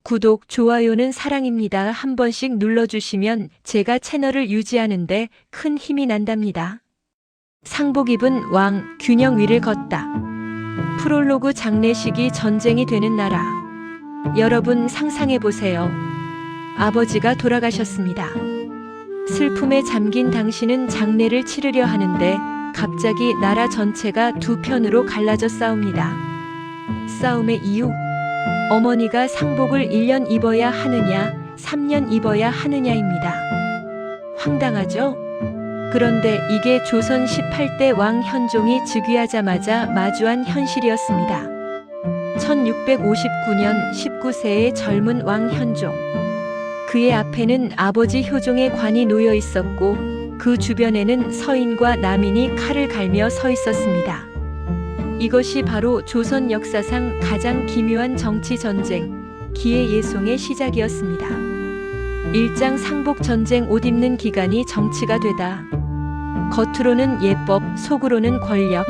구독, 좋아요는 사랑입니다. 한 번씩 눌러주시면 제가 채널을 유지하는데 큰 힘이 난답니다. 상복 입은 왕, 균형 위를 걷다. 프롤로그 장례식이 전쟁이 되는 나라. 여러분 상상해보세요. 아버지가 돌아가셨습니다. 슬픔에 잠긴 당신은 장례를 치르려 하는데 갑자기 나라 전체가 두 편으로 갈라져 싸웁니다. 싸움의 이유? 어머니가 상복을 1년 입어야 하느냐, 3년 입어야 하느냐입니다. 황당하죠? 그런데 이게 조선 18대 왕 현종이 즉위하자마자 마주한 현실이었습니다. 1659년 19세의 젊은 왕 현종. 그의 앞에는 아버지 효종의 관이 놓여 있었고 그 주변에는 서인과 남인이 칼을 갈며 서 있었습니다. 이것이 바로 조선 역사상 가장 기묘한 정치 전쟁, 기해예송의 시작이었습니다. 일장 상복 전쟁 옷 입는 기간이 정치가 되다. 겉으로는 예법, 속으로는 권력.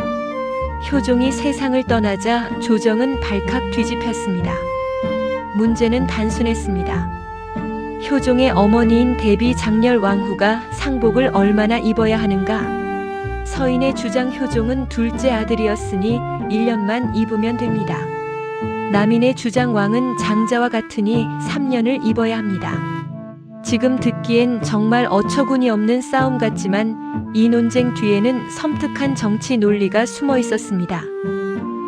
효종이 세상을 떠나자 조정은 발칵 뒤집혔습니다. 문제는 단순했습니다. 효종의 어머니인 대비 장렬 왕후가 상복을 얼마나 입어야 하는가? 서인의 주장 효종은 둘째 아들이었으니 1년만 입으면 됩니다. 남인의 주장 왕은 장자와 같으니 3년을 입어야 합니다. 지금 듣기엔 정말 어처구니 없는 싸움 같지만 이 논쟁 뒤에는 섬뜩한 정치 논리가 숨어 있었습니다.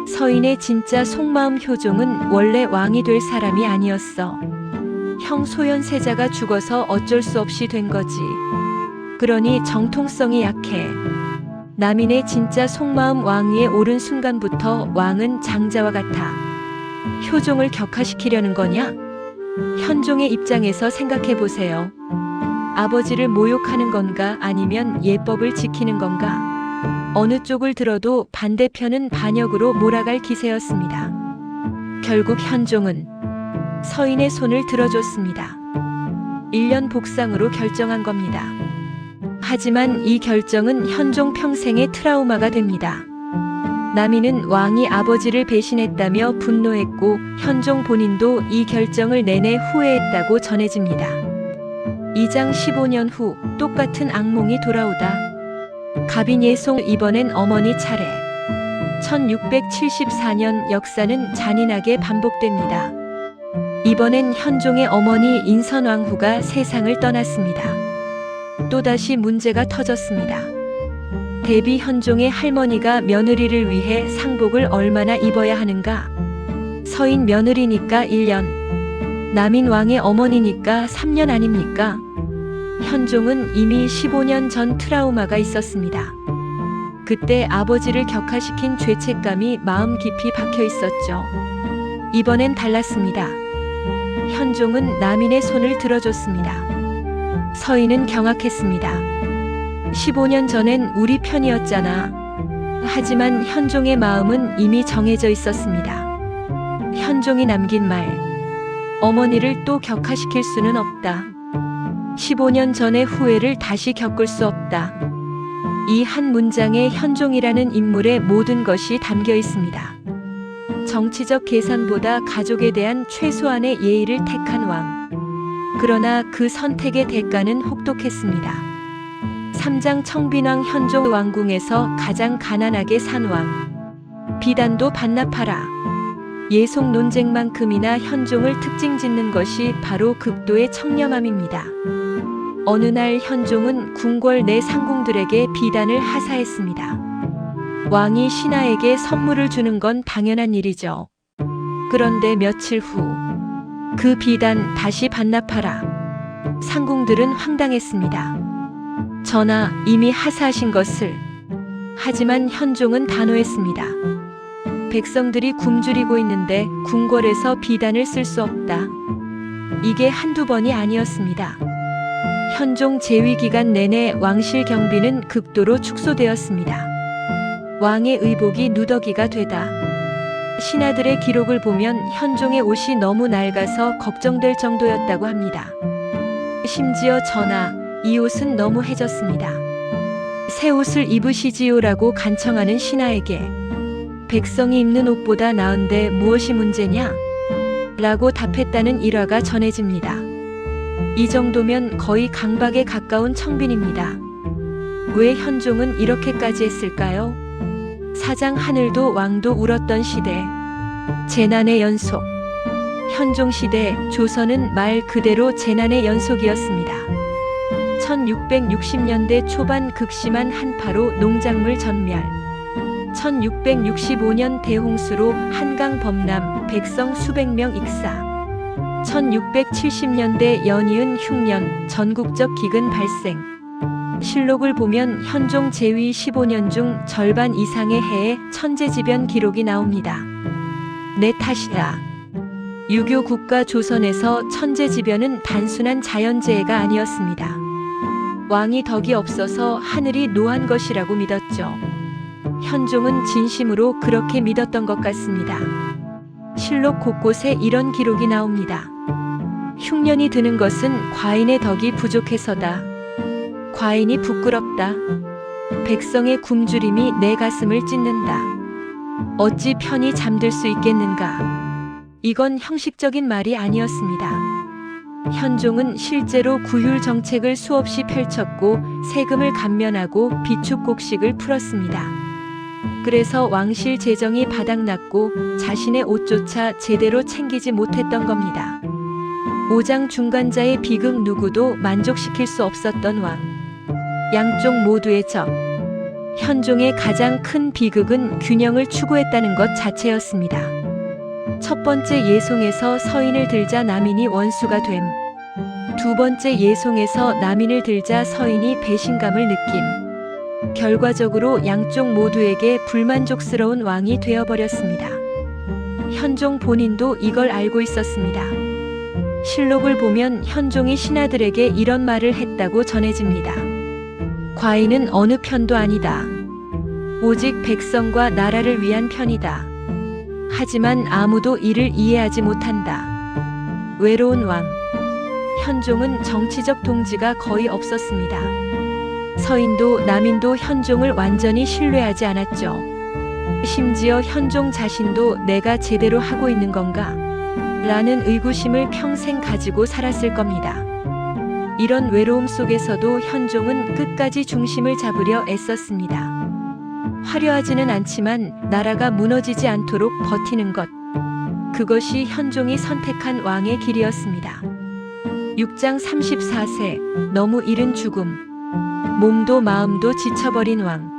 서인의 진짜 속마음 효종은 원래 왕이 될 사람이 아니었어. 형 소현세자가 죽어서 어쩔 수 없이 된 거지. 그러니 정통성이 약해. 남인의 진짜 속마음 왕위에 오른 순간부터 왕은 장자와 같아. 효종을 격화시키려는 거냐? 현종의 입장에서 생각해보세요. 아버지를 모욕하는 건가 아니면 예법을 지키는 건가? 어느 쪽을 들어도 반대편은 반역으로 몰아갈 기세였습니다. 결국 현종은 서인의 손을 들어줬습니다. 1년 복상으로 결정한 겁니다. 하지만 이 결정은 현종 평생의 트라우마가 됩니다. 남인은 왕이 아버지를 배신했다며 분노했고 현종 본인도 이 결정을 내내 후회했다고 전해집니다. 2장 15년 후 똑같은 악몽이 돌아오다. 갑인예송 이번엔 어머니 차례. 1674년 역사는 잔인하게 반복됩니다. 이번엔 현종의 어머니 인선왕후가 세상을 떠났습니다. 또다시 문제가 터졌습니다. 대비 현종의 할머니가 며느리를 위해 상복을 얼마나 입어야 하는가? 서인 며느리니까 1년, 남인 왕의 어머니니까 3년 아닙니까? 현종은 이미 15년 전 트라우마가 있었습니다. 그때 아버지를 격화시킨 죄책감이 마음 깊이 박혀 있었죠. 이번엔 달랐습니다. 현종은 남인의 손을 들어줬습니다. 서인은 경악했습니다. 15년 전엔 우리 편이었잖아. 하지만 현종의 마음은 이미 정해져 있었습니다. 현종이 남긴 말. 어머니를 또 격화시킬 수는 없다. 15년 전의 후회를 다시 겪을 수 없다. 이 한 문장에 현종이라는 인물의 모든 것이 담겨 있습니다. 정치적 계산보다 가족에 대한 최소한의 예의를 택한 왕. 그러나 그 선택의 대가는 혹독했습니다. 3장 청빈왕 현종 왕궁에서 가장 가난하게 산 왕. 비단도 반납하라. 예속 논쟁만큼이나 현종을 특징 짓는 것이 바로 극도의 청렴함입니다. 어느 날 현종은 궁궐 내 상궁들에게 비단을 하사했습니다. 왕이 신하에게 선물을 주는 건 당연한 일이죠. 그런데 며칠 후 그 비단 다시 반납하라. 상궁들은 황당했습니다. 전하, 이미 하사하신 것을. 하지만 현종은 단호했습니다. 백성들이 굶주리고 있는데 궁궐에서 비단을 쓸 수 없다. 이게 한두 번이 아니었습니다. 현종 재위 기간 내내 왕실 경비는 극도로 축소되었습니다. 왕의 의복이 누더기가 되다. 신하들의 기록을 보면 현종의 옷이 너무 낡아서 걱정될 정도였다고 합니다. 심지어 전하, 이 옷은 너무 해졌습니다. 새 옷을 입으시지요라고 간청하는 신하에게 백성이 입는 옷보다 나은데 무엇이 문제냐? 라고 답했다는 일화가 전해집니다. 이 정도면 거의 강박에 가까운 청빈입니다. 왜 현종은 이렇게까지 했을까요? 사장 하늘도 왕도 울었던 시대. 재난의 연속. 현종시대 조선은 말 그대로 재난의 연속이었습니다. 1660년대 초반 극심한 한파로 농작물 전멸. 1665년 대홍수로 한강 범람, 백성 수백 명 익사. 1670년대 연이은 흉년, 전국적 기근 발생. 실록을 보면 현종 재위 15년 중 절반 이상의 해에 천재지변 기록이 나옵니다. 내 탓이다. 유교 국가 조선에서 천재지변은 단순한 자연재해가 아니었습니다. 왕이 덕이 없어서 하늘이 노한 것이라고 믿었죠. 현종은 진심으로 그렇게 믿었던 것 같습니다. 실록 곳곳에 이런 기록이 나옵니다. 흉년이 드는 것은 과인의 덕이 부족해서다. 과인이 부끄럽다. 백성의 굶주림이 내 가슴을 찢는다. 어찌 편히 잠들 수 있겠는가. 이건 형식적인 말이 아니었습니다. 현종은 실제로 구휼 정책을 수없이 펼쳤고 세금을 감면하고 비축곡식을 풀었습니다. 그래서 왕실 재정이 바닥났고 자신의 옷조차 제대로 챙기지 못했던 겁니다. 오장 중간자의 비극 누구도 만족시킬 수 없었던 왕. 양쪽 모두의 적. 현종의 가장 큰 비극은 균형을 추구했다는 것 자체였습니다. 첫 번째 예송에서 서인을 들자 남인이 원수가 됨. 두 번째 예송에서 남인을 들자 서인이 배신감을 느낌. 결과적으로 양쪽 모두에게 불만족스러운 왕이 되어버렸습니다. 현종 본인도 이걸 알고 있었습니다. 실록을 보면 현종이 신하들에게 이런 말을 했다고 전해집니다. 과인은 어느 편도 아니다. 오직 백성과 나라를 위한 편이다. 하지만 아무도 이를 이해하지 못한다. 외로운 왕. 현종은 정치적 동지가 거의 없었습니다. 서인도 남인도 현종을 완전히 신뢰하지 않았죠. 심지어 현종 자신도 내가 제대로 하고 있는 건가? 라는 의구심을 평생 가지고 살았을 겁니다. 이런 외로움 속에서도 현종은 끝까지 중심을 잡으려 애썼습니다. 화려하지는 않지만 나라가 무너지지 않도록 버티는 것. 그것이 현종이 선택한 왕의 길이었습니다. 6장 34세, 너무 이른 죽음. 몸도 마음도 지쳐버린 왕.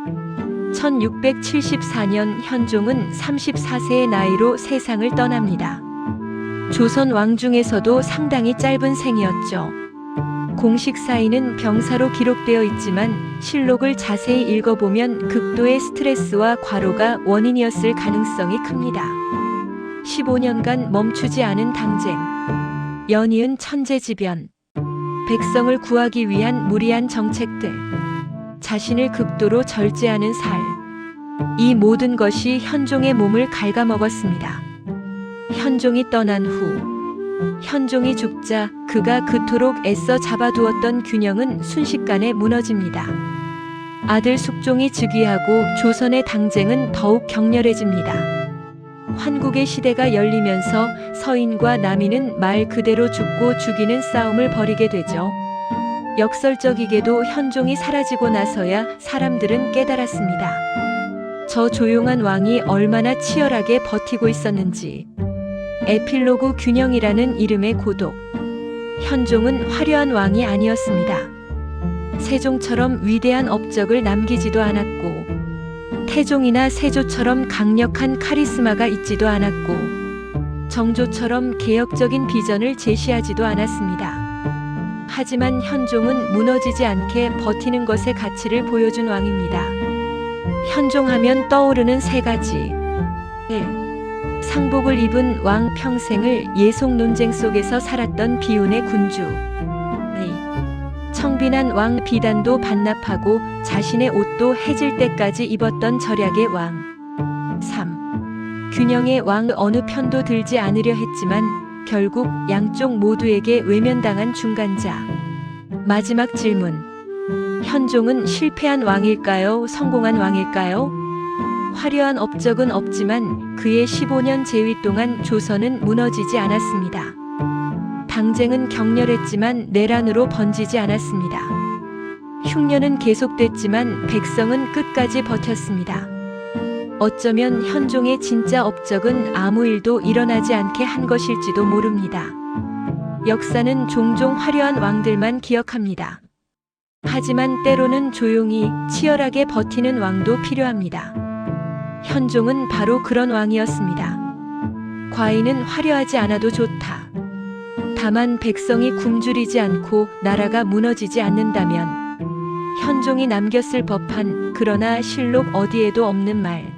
1674년 현종은 34세의 나이로 세상을 떠납니다. 조선 왕 중에서도 상당히 짧은 생이었죠. 공식 사인은 병사로 기록되어 있지만 실록을 자세히 읽어보면 극도의 스트레스와 과로가 원인이었을 가능성이 큽니다. 15년간 멈추지 않은 당쟁, 연이은 천재지변, 백성을 구하기 위한 무리한 정책들, 자신을 극도로 절제하는 살. 이 모든 것이 현종의 몸을 갉아먹었습니다. 현종이 떠난 후, 현종이 죽자 그가 그토록 애써 잡아두었던 균형은 순식간에 무너집니다. 아들 숙종이 즉위하고 조선의 당쟁은 더욱 격렬해집니다. 환국의 시대가 열리면서 서인과 남인은 말 그대로 죽고 죽이는 싸움을 벌이게 되죠. 역설적이게도 현종이 사라지고 나서야 사람들은 깨달았습니다. 저 조용한 왕이 얼마나 치열하게 버티고 있었는지. 에필로그 균형이라는 이름의 고독. 현종은 화려한 왕이 아니었습니다. 세종처럼 위대한 업적을 남기지도 않았고, 태종이나 세조처럼 강력한 카리스마가 있지도 않았고, 정조처럼 개혁적인 비전을 제시하지도 않았습니다. 하지만 현종은 무너지지 않게 버티는 것의 가치를 보여준 왕입니다. 현종하면 떠오르는 세 가지. 1. 상복을 입은 왕 평생을 예속 논쟁 속에서 살았던 비운의 군주. 2. 청빈한 왕 비단도 반납하고 자신의 옷도 해질 때까지 입었던 절약의 왕. 3. 균형의 왕 어느 편도 들지 않으려 했지만 결국 양쪽 모두에게 외면당한 중간자. 마지막 질문. 현종은 실패한 왕일까요? 성공한 왕일까요? 화려한 업적은 없지만 그의 15년 재위 동안 조선은 무너지지 않았습니다. 당쟁은 격렬했지만 내란으로 번지지 않았습니다. 흉년은 계속됐지만 백성은 끝까지 버텼습니다. 어쩌면 현종의 진짜 업적은 아무 일도 일어나지 않게 한 것일지도 모릅니다. 역사는 종종 화려한 왕들만 기억합니다. 하지만 때로는 조용히 치열하게 버티는 왕도 필요합니다. 현종은 바로 그런 왕이었습니다. 과인은 화려하지 않아도 좋다. 다만 백성이 굶주리지 않고 나라가 무너지지 않는다면 현종이 남겼을 법한 그러나 실록 어디에도 없는 말.